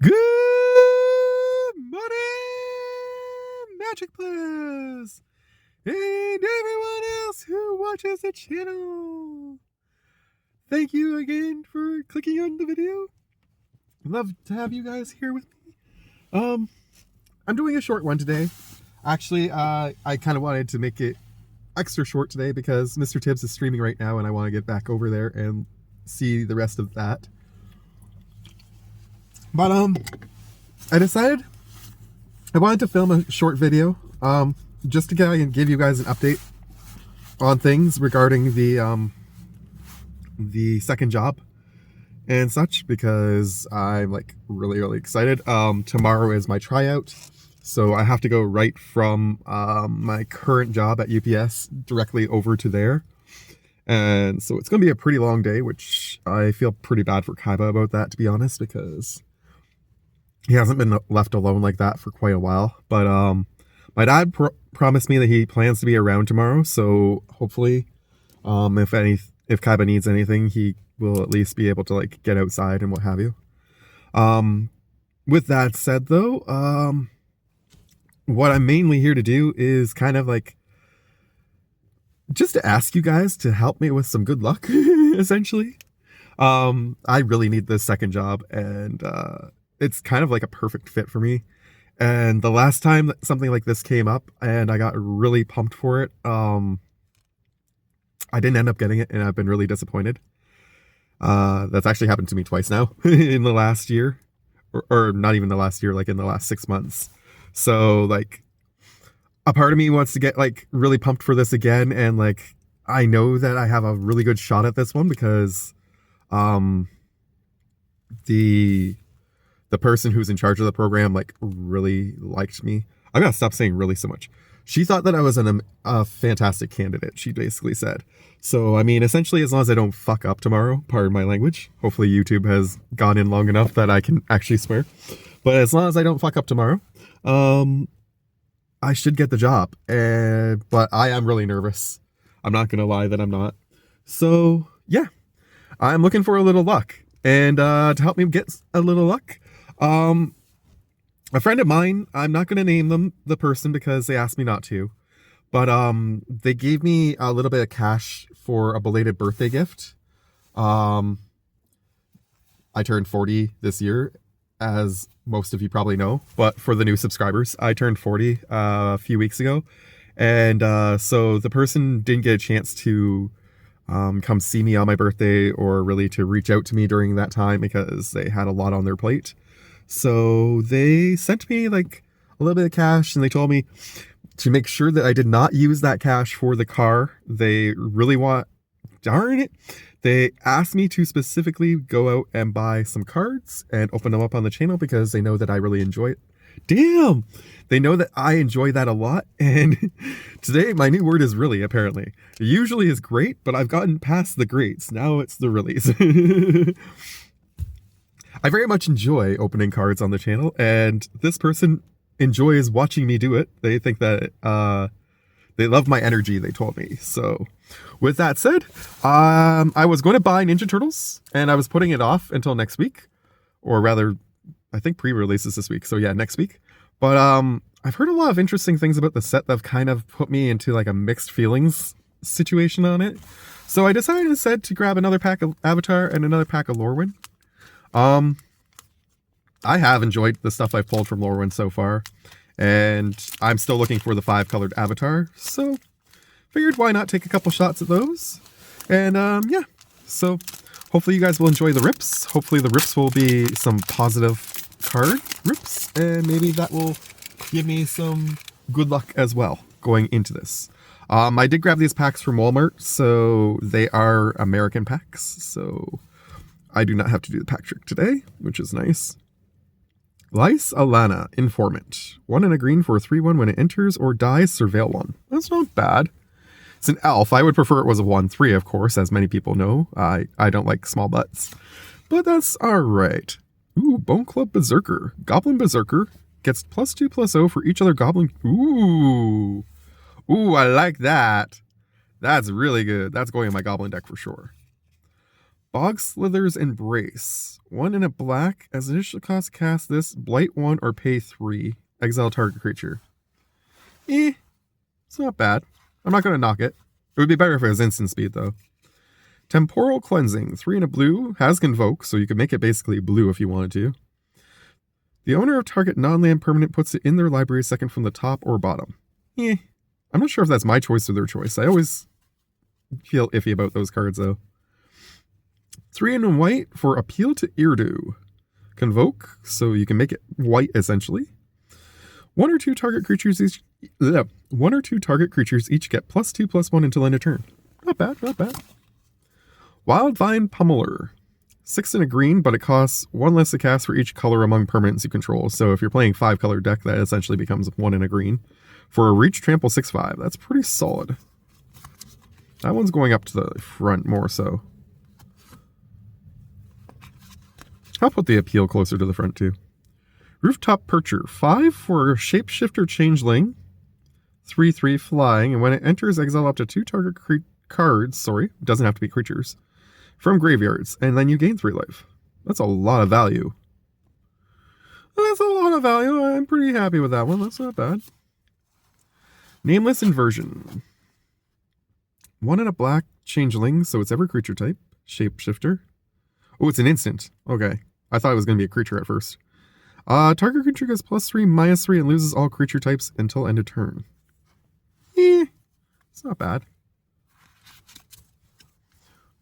Good morning, Magic Players, and everyone else who watches the channel. Thank you again for clicking on the video. Love to have you guys here with me. I'm doing a short one today. Actually, I kind of wanted to make it extra short today because Mr. Tibbs is streaming right now, and I want to get back over there and see the rest of that. But I decided I wanted to film a short video, just to give you guys an update on things regarding the second job and such, because I'm like really excited. Tomorrow is my tryout, so I have to go right from my current job at UPS directly over to there. And so it's going to be a pretty long day, which I feel pretty bad for Kaiba about that, to be honest, because he hasn't been left alone like that for quite a while. But my dad promised me that he plans to be around tomorrow, so hopefully if Kaiba needs anything, he will at least be able to like get outside and what have you. With that said though, what I'm mainly here to do is kind of like just to ask you guys to help me with some good luck, essentially. I really need this second job, and it's kind of like a perfect fit for me. And the last time that something like this came up and I got really pumped for it, I didn't end up getting it, and I've been really disappointed. That's actually happened to me twice now in the last year, or not even the last year, like in the last 6 months. So like a part of me wants to get like really pumped for this again, and like I know that I have a really good shot at this one because the person who's in charge of the program like really liked me. I gotta stop saying really so much. She thought that I was a fantastic candidate, she basically said. So, I mean, essentially, as long as I don't fuck up tomorrow, pardon my language. Hopefully YouTube has gone in long enough that I can actually swear. But as long as I don't fuck up tomorrow, I should get the job. But I am really nervous. I'm not gonna lie that I'm not. So, yeah. I'm looking for a little luck. And to help me get a little luck, a friend of mine, I'm not going to name them, the person, because they asked me not to, but they gave me a little bit of cash for a belated birthday gift. I turned 40 this year, as most of you probably know, but for the new subscribers, I turned 40 a few weeks ago, and so the person didn't get a chance to come see me on my birthday or really to reach out to me during that time because they had a lot on their plate. So they sent me like a little bit of cash, and they told me to make sure that I did not use that cash for the car. They really darn it. They asked me to specifically go out and buy some cards and open them up on the channel because they know that I really enjoy it. Damn! They know that I enjoy that a lot, and today my new word is really, apparently. It usually is great, but I've gotten past the greats. Now it's the reallys. I very much enjoy opening cards on the channel, and this person enjoys watching me do it. They think that they love my energy, they told me. So with that said, I was going to buy Ninja Turtles, and I was putting it off until next week, or rather, I think pre-release is this week, so yeah, next week. But I've heard a lot of interesting things about the set that have kind of put me into like a mixed feelings situation on it. So I decided instead to grab another pack of Avatar and another pack of Lorwyn. I have enjoyed the stuff I've pulled from Lorwyn so far, and I'm still looking for the 5-colored Avatar, so figured why not take a couple shots at those. And yeah, so hopefully you guys will enjoy the rips. Hopefully the rips will be some positive card rips, and maybe that will give me some good luck as well going into this. I did grab these packs from Walmart, so they are American packs, so I do not have to do the pack trick today, which is nice. Lice Alana, Informant. 1 and a green for a 3/1 when it enters or dies, surveil 1. That's not bad. It's an elf. I would prefer it was a 1/3, of course, as many people know. I don't like small butts, but that's alright. Ooh, Bone Club Berserker. Goblin Berserker gets +2/+0 for each other goblin. Ooh, I like that. That's really good. That's going in my goblin deck for sure. Bog Slither's Embrace. 1 and a black. As initial cost, cast this. Blight 1 or pay 3. Exile target creature. It's not bad. I'm not going to knock it. It would be better if it was instant speed, though. Temporal Cleansing. 3 and a blue. Has Convoke, so you could make it basically blue if you wanted to. The owner of target non-land permanent puts it in their library second from the top or bottom. I'm not sure if that's my choice or their choice. I always feel iffy about those cards, though. 3 and white for Appeal to Irdu. Convoke, so you can make it white, essentially. 1 or 2 target creatures each... 1 or 2 target creatures each get +2/+1 until end of turn. Not bad, not bad. Wildvine Pummeler. 6 and a green, but it costs 1 less to cast for each color among permanents you control. So if you're playing 5-color deck, that essentially becomes 1 and a green. For a reach trample 6/5. That's pretty solid. That one's going up to the front more so. I'll put the appeal closer to the front too. Rooftop Percher. 5 for Shapeshifter Changeling. 3/3 flying, and when it enters, exile up to 2 target cards, it doesn't have to be creatures, from graveyards, and then you gain 3 life. That's a lot of value. That's a lot of value. I'm pretty happy with that one. That's not bad. Nameless Inversion. 1 and a black changeling, so it's every creature type. Shapeshifter. Oh, it's an instant. Okay. I thought it was going to be a creature at first. Target creature gets +3/-3 and loses all creature types until end of turn. It's not bad.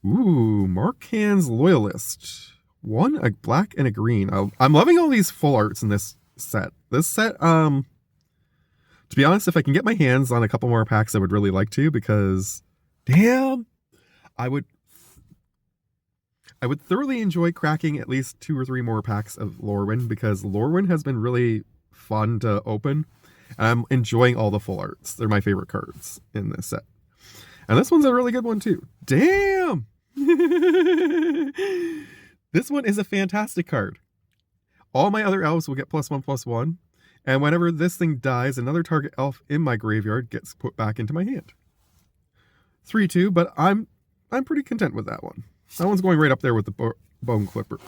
Ooh, Markan's Loyalist. 1, a black and a green. I'm loving all these full arts in this set. This set, to be honest, if I can get my hands on a couple more packs, I would really like to, because, damn, I would thoroughly enjoy cracking at least 2 or 3 more packs of Lorwyn, because Lorwyn has been really fun to open, and I'm enjoying all the full arts. They're my favorite cards in this set. And this one's a really good one too. Damn! This one is a fantastic card. All my other elves will get +1/+1, and whenever this thing dies, another target elf in my graveyard gets put back into my hand. 3/2, but I'm pretty content with that one. That one's going right up there with the Bone Clubber.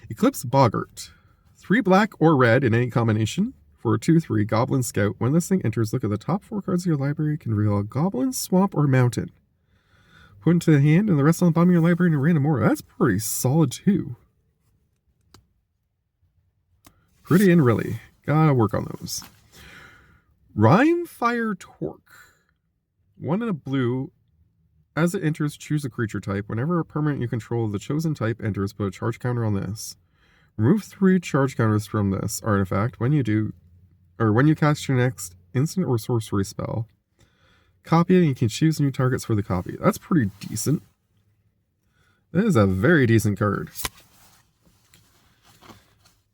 Eclipse Boggart. 3 black or red in any combination. For a 2/3 Goblin Scout, when this thing enters, look at the top 4 cards of your library. You can reveal a Goblin, Swamp, or Mountain. Put into the hand, and the rest on the bottom of your library in a random order. That's pretty solid too. Pretty and really. Gotta work on those. Rimefire Torque. 1 and a blue. As it enters, choose a creature type. Whenever a permanent you control of the chosen type enters, put a charge counter on this. Remove 3 charge counters from this artifact when you cast your next instant or sorcery spell. Copy it, and you can choose new targets for the copy. That's pretty decent. That is a very decent card.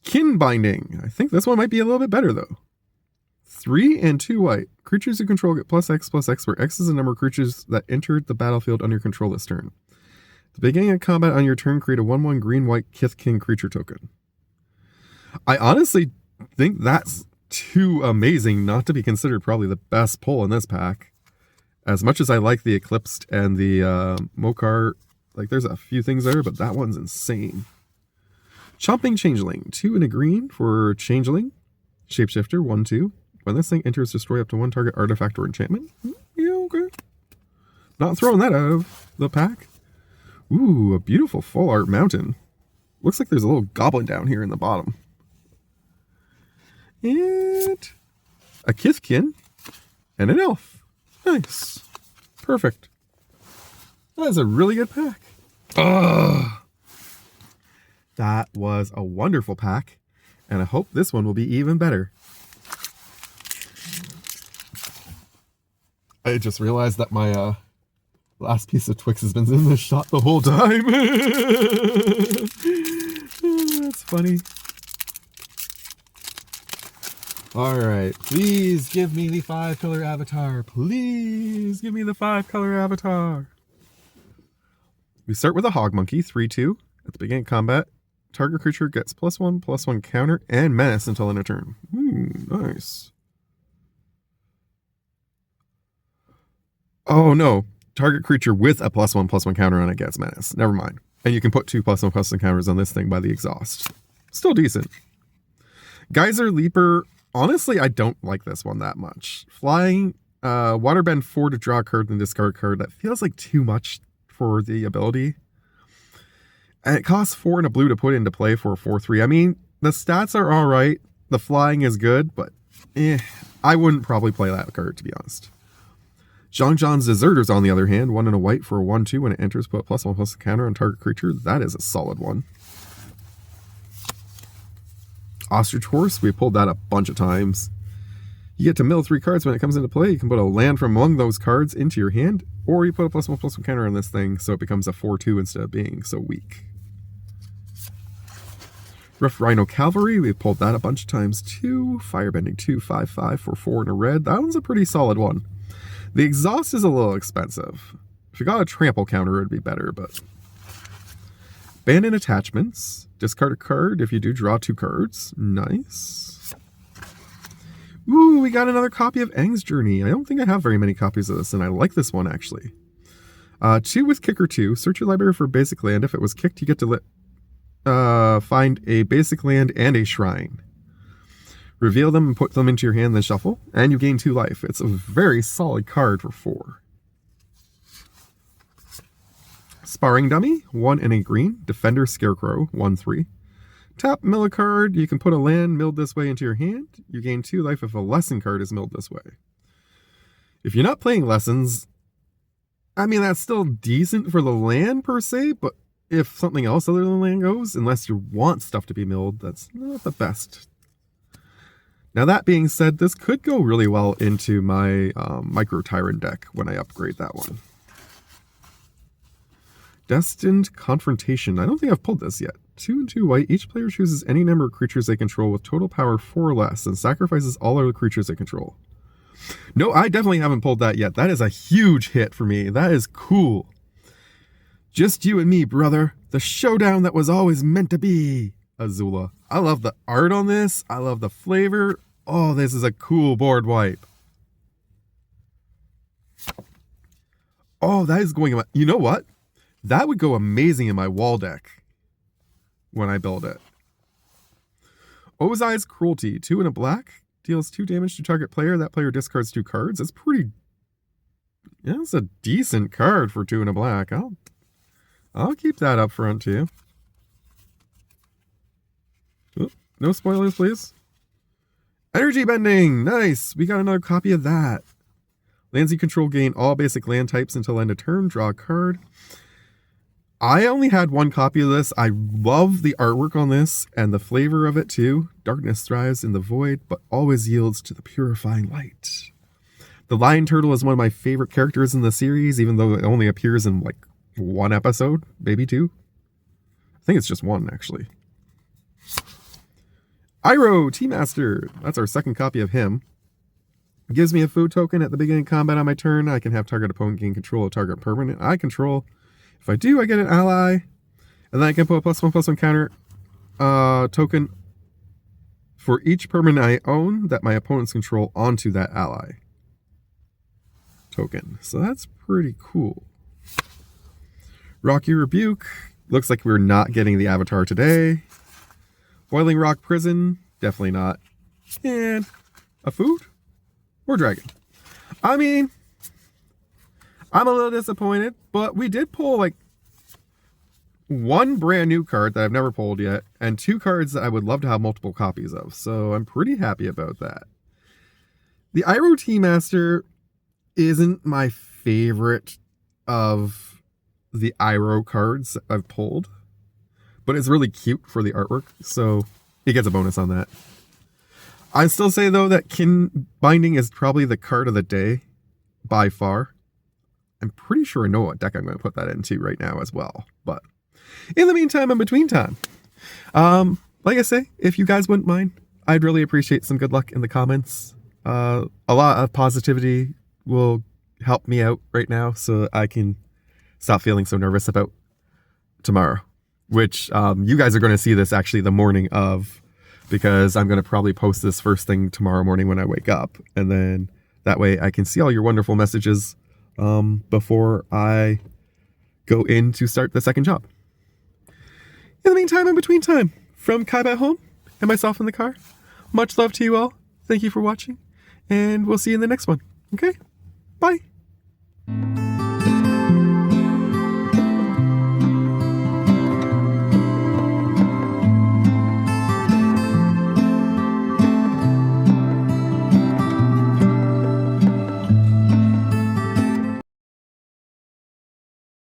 Kin Binding. I think this one might be a little bit better, though. 3 and 2 white. Creatures you control get +X/+X, where X is the number of creatures that entered the battlefield under your control this turn. At the beginning of combat on your turn, create a 1/1 green-white Kithkin creature token. I honestly think that's too amazing not to be considered probably the best pull in this pack. As much as I like the Eclipsed and the Mokar, like there's a few things there, but that one's insane. Chomping Changeling. 2 and a green for Changeling. Shapeshifter, 1/2. When this thing enters, destroy up to 1 target artifact or enchantment. Yeah, okay. Not throwing that out of the pack. Ooh, a beautiful full art mountain. Looks like there's a little goblin down here in the bottom. And a Kithkin and an elf. Nice. Perfect. That is a really good pack. Ugh. That was a wonderful pack, and I hope this one will be even better. I just realized that my last piece of Twix has been in this shot the whole time. That's funny. Alright, please give me the 5-color avatar. Please give me the 5-color avatar. We start with a Hog Monkey, 3/2. At the beginning of combat, target creature gets +1/+1 counter and menace until end of turn. Ooh, nice. Oh no. target creature with a +1/+1 counter on it gets menace. Never mind. And you can put 2 +1/+1 counters on this thing by the exhaust. Still decent. Geyser Leaper. Honestly, I don't like this one that much. Flying, Waterbend 4 to draw a card and discard a card. That feels like too much for the ability. And it costs 4 and a blue to put into play for a 4/3. I mean, the stats are alright. The flying is good, but I wouldn't probably play that card, to be honest. Zhang Deserters, on the other hand, 1 and a white for a 1/2. When it enters, put +1/+1 counter on target creature. That is a solid one. Ostrich Horse, we pulled that a bunch of times. You get to mill 3 cards when it comes into play. You can put a land from among those cards into your hand, or you put a +1/+1 counter on this thing, so it becomes a 4/2 instead of being so weak. Rough Rhino Cavalry, we pulled that a bunch of times too. Firebending 2, 5/5 for 4 and a red. That one's a pretty solid one. The exhaust is a little expensive. If you got a trample counter, it would be better, but... Abandon Attachments. Discard a card. If you do, draw 2 cards. Nice. Ooh, we got another copy of Aang's Journey. I don't think I have very many copies of this, and I like this one, actually. 2 with Kicker 2. Search your library for basic land. If it was kicked, you get to find a basic land and a shrine. Reveal them and put them into your hand, then shuffle, and you gain 2 life. It's a very solid card for 4. Sparring Dummy, 1 and a green. Defender Scarecrow, 1/3. Tap, mill a card. You can put a land milled this way into your hand. You gain 2 life if a lesson card is milled this way. If you're not playing lessons, I mean, that's still decent for the land per se, but if something else other than land goes, unless you want stuff to be milled, that's not the best. Now that being said, this could go really well into my Micro Tyrant deck when I upgrade that one. Destined Confrontation. I don't think I've pulled this yet. 2 and 2 white. Each player chooses any number of creatures they control with total power 4 or less and sacrifices all other creatures they control. No, I definitely haven't pulled that yet. That is a huge hit for me. That is cool. Just you and me, brother. The showdown that was always meant to be. Azula. I love the art on this. I love the flavor. Oh, this is a cool board wipe. Oh, that is going... You know what? That would go amazing in my wall deck when I build it. Ozai's Cruelty. 2 and a black. Deals 2 damage to target player. That player discards 2 cards. That's pretty... Yeah, that's a decent card for 2 and a black. I'll keep that up front too. Oop, no spoilers, please. Energy Bending. Nice. We got another copy of that. Lands you control gain all basic land types until end of turn. Draw a card. I only had 1 copy of this. I love the artwork on this and the flavor of it too. Darkness thrives in the void, but always yields to the purifying light. The Lion Turtle is one of my favorite characters in the series, even though it only appears in like 1 episode, maybe 2. I think it's just 1, actually. Iroh, Tea-Master. That's our second copy of him. Gives me a food token at the beginning of combat on my turn. I can have target opponent gain control of target permanent I control. If I do, I get an ally. And then I can put a +1/+1 counter token for each permanent I own that my opponents control onto that ally token. So that's pretty cool. Rocky Rebuke. Looks like we're not getting the avatar today. Boiling Rock Prison. Definitely not. And a food or dragon. I mean, I'm a little disappointed, but we did pull like 1 brand new card that I've never pulled yet, and 2 cards that I would love to have multiple copies of. So I'm pretty happy about that. The Iroh Tea-Master isn't my favorite of the Iroh cards I've pulled, but it's really cute for the artwork, so he gets a bonus on that. I still say though that Kin Binding is probably the card of the day by far. I'm pretty sure I know what deck I'm going to put that into right now as well. But in the meantime, in between time, like I say, if you guys wouldn't mind, I'd really appreciate some good luck in the comments. A lot of positivity will help me out right now so I can stop feeling so nervous about tomorrow, which you guys are going to see this actually the morning of, because I'm going to probably post this first thing tomorrow morning when I wake up. And then that way I can see all your wonderful messages before I go in to start the second job. In the meantime, in between time, from Kai at home and myself in the car, much love to you all. Thank you for watching, and we'll see you in the next one. Okay? Bye.